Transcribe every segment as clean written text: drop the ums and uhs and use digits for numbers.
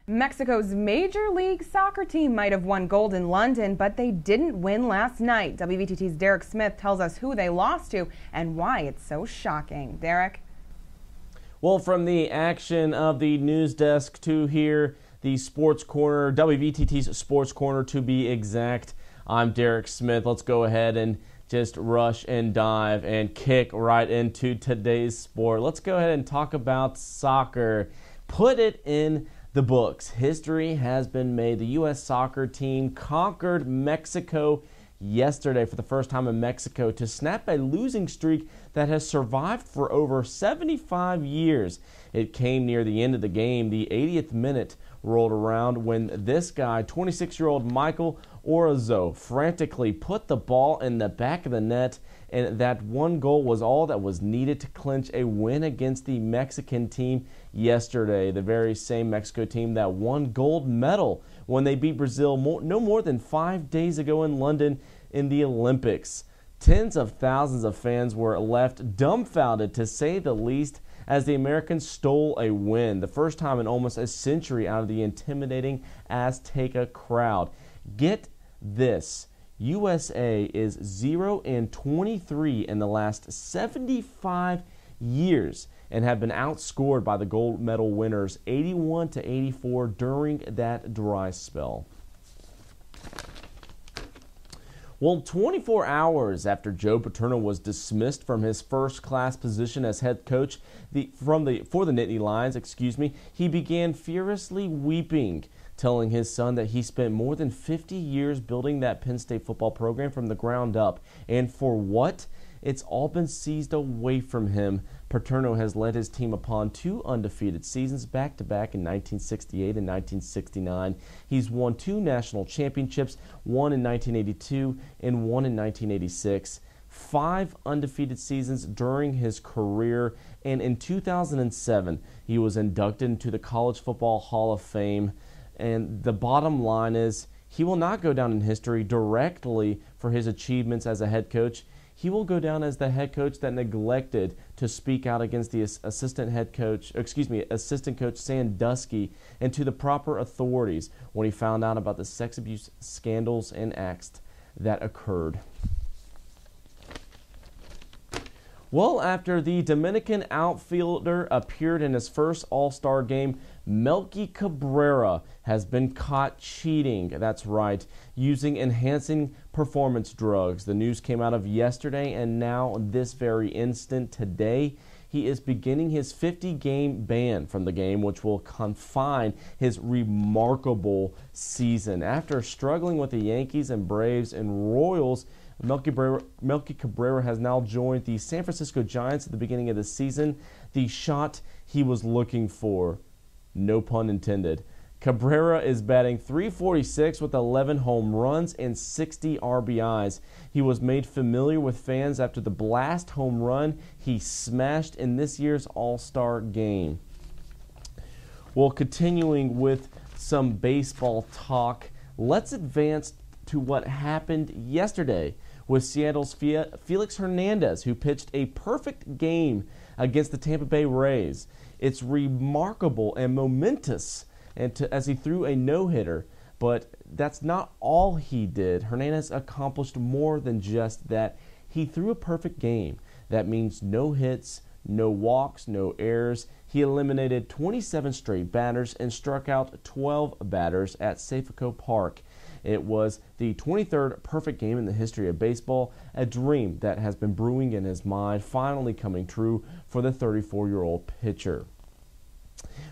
Mexico's Major League Soccer team might have won gold in London, but they didn't win last night. WVTT's Derek Smith tells us who they lost to and why it's so shocking. Derek? Well, from the action of the news desk to here, the Sports Corner, WVTT's Sports Corner to be exact, I'm Derek Smith. Let's go ahead and just rush and dive and kick right into today's sport. Let's go ahead and talk about soccer. Put it in the books. History has been made. The U.S. soccer team conquered Mexico yesterday for the first time in Mexico to snap a losing streak that has survived for over 75 years. It came near the end of the game. The 80th minute rolled around when this guy, 26-year-old Michael Orozco, frantically put the ball in the back of the net, and that one goal was all that was needed to clinch a win against the Mexican team yesterday, the very same Mexico team that won gold medal when they beat Brazil no more than 5 days ago in London in the Olympics. Tens of thousands of fans were left dumbfounded, to say the least, as the Americans stole a win, the first time in almost a century, out of the intimidating Azteca crowd. Get this. USA is 0-23 in the last 75 years and have been outscored by the gold medal winners 81-84 during that dry spell. Well, 24 hours after Joe Paterno was dismissed from his first-class position as head coach for the Nittany Lions, he began furiously weeping, telling his son that he spent more than 50 years building that Penn State football program from the ground up. And for what? It's all been seized away from him. Paterno has led his team upon 2 undefeated seasons back-to-back in 1968 and 1969. He's won 2 national championships, one in 1982 and one in 1986. 5 undefeated seasons during his career, and in 2007, he was inducted into the College Football Hall of Fame. And the bottom line is, he will not go down in history directly for his achievements as a head coach. He will go down as the head coach that neglected to speak out against the assistant coach Sandusky and to the proper authorities when he found out about the sex abuse scandals and acts that occurred. Well, after the Dominican outfielder appeared in his first All-Star game, Melky Cabrera has been caught cheating. That's right, using enhancing performance drugs. The news came out of yesterday, and now this very instant today, he is beginning his 50-game ban from the game, which will confine his remarkable season. After struggling with the Yankees and Braves and Royals, Melky Cabrera has now joined the San Francisco Giants at the beginning of the season. The shot he was looking for, no pun intended. Cabrera is batting .346 with 11 home runs and 60 RBIs. He was made familiar with fans after the blast home run he smashed in this year's All-Star game. Well, continuing with some baseball talk, let's advance to what happened yesterday with Seattle's Felix Hernandez, who pitched a perfect game against the Tampa Bay Rays. It's remarkable and momentous as he threw a no-hitter, but that's not all he did. Hernandez accomplished more than just that. He threw a perfect game. That means no hits, no walks, no errors. He eliminated 27 straight batters and struck out 12 batters at Safeco Park. It was the 23rd perfect game in the history of baseball, a dream that has been brewing in his mind, finally coming true for the 34-year-old pitcher.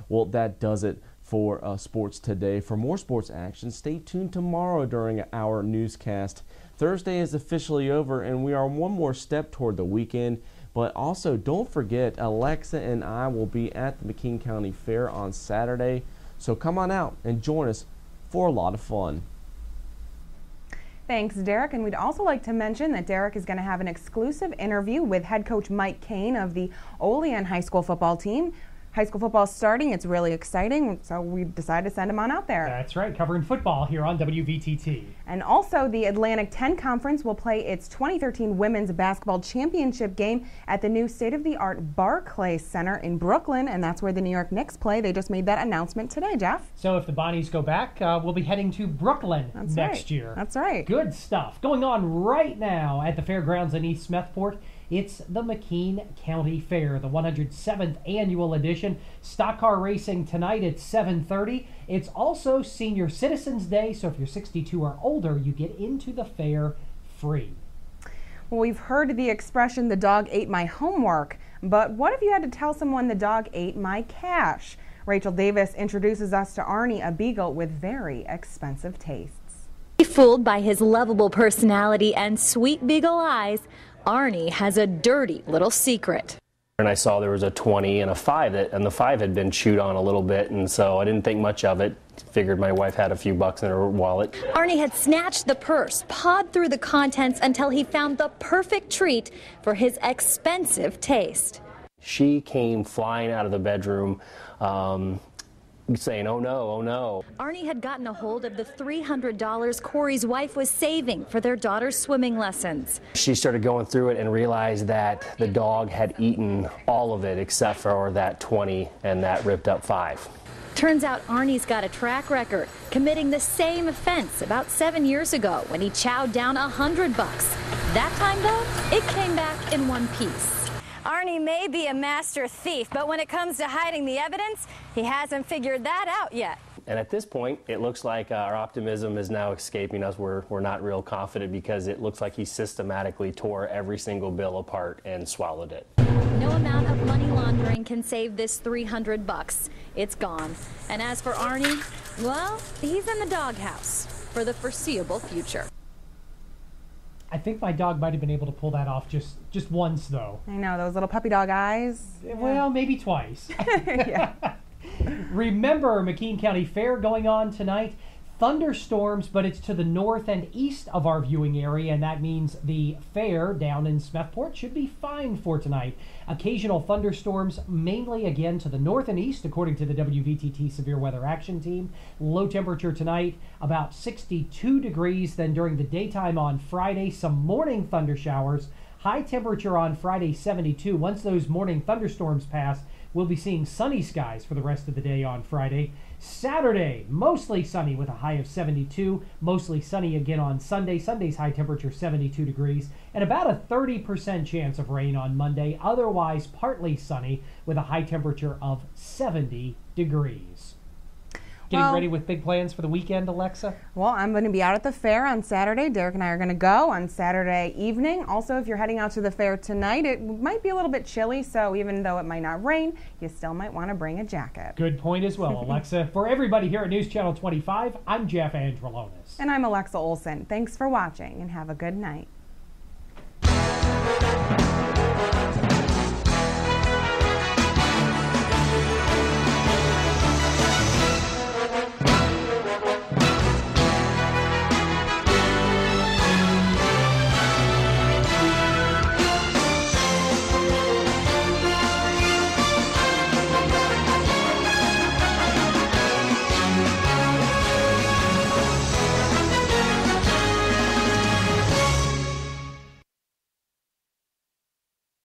Well, that does it for sports today. For more sports action, stay tuned tomorrow during our newscast. Thursday is officially over, and we are one more step toward the weekend. But also, don't forget, Alexa and I will be at the McKean County Fair on Saturday. So come on out and join us for a lot of fun. Thanks, Derek. And we'd also like to mention that Derek is going to have an exclusive interview with head coach Mike Kane of the Olean High School football team High school football starting. It's really exciting, so we decided to send him on out there. That's right, covering football here on WVTT. And also, the Atlantic 10 Conference will play its 2013 Women's Basketball Championship game at the new state-of-the-art Barclays Center in Brooklyn, and that's where the New York Knicks play. They just made that announcement today, Jeff. So if the Bonnies go back, we'll be heading to Brooklyn next year. That's right. Good stuff. Going on right now at the fairgrounds in East Smethport. It's the McKean County Fair, the 107th annual edition. Stock car racing tonight at 7:30. It's also Senior Citizens Day, so if you're 62 or older, you get into the fair free. Well, we've heard the expression, the dog ate my homework, but what if you had to tell someone the dog ate my cash? Rachel Davis introduces us to Arnie, a beagle with very expensive tastes. Fooled by his lovable personality and sweet beagle eyes, Arnie has a dirty little secret. And I saw there was a 20 and a 5, and the 5 had been chewed on a little bit, and so I didn't think much of it. Figured my wife had a few bucks in her wallet. Arnie had snatched the purse, pawed through the contents until he found the perfect treat for his expensive taste. She came flying out of the bedroom, saying, "Oh no, oh no." Arnie had gotten a hold of the $300 Corey's wife was saving for their daughter's swimming lessons. She started going through it and realized that the dog had eaten all of it except for that 20 and that ripped up 5. Turns out Arnie's got a track record, committing the same offense about 7 years ago when he chowed down $100. That time, though, it came back in one piece. Arnie may be a master thief, but when it comes to hiding the evidence, he hasn't figured that out yet. And at this point, it looks like our optimism is now escaping us. We're not real confident because it looks like he systematically tore every single bill apart and swallowed it. No amount of money laundering can save this $300. It's gone. And as for Arnie, well, he's in the doghouse for the foreseeable future. I think my dog might have been able to pull that off just once, though. I know, those little puppy dog eyes. Well, maybe twice. Yeah. Remember, McKean County Fair going on tonight. Thunderstorms, but it's to the north and east of our viewing area, and that means the fair down in Smethport should be fine for tonight. Occasional thunderstorms, mainly again to the north and east, according to the WVTT Severe Weather Action Team. Low temperature tonight, about 62 degrees. Then during the daytime on Friday, some morning thunder showers. High temperature on Friday, 72. Once those morning thunderstorms pass, we'll be seeing sunny skies for the rest of the day on Friday. Saturday, mostly sunny with a high of 72. Mostly sunny again on Sunday. Sunday's high temperature 72 degrees. And about a 30% chance of rain on Monday. Otherwise, partly sunny with a high temperature of 70 degrees. Getting ready with big plans for the weekend, Alexa? Well, I'm going to be out at the fair on Saturday. Derek and I are going to go on Saturday evening. Also, if you're heading out to the fair tonight, it might be a little bit chilly, so even though it might not rain, you still might want to bring a jacket. Good point as well, Alexa. For everybody here at News Channel 25, I'm Jeff Androlonis. And I'm Alexa Olson. Thanks for watching, and have a good night.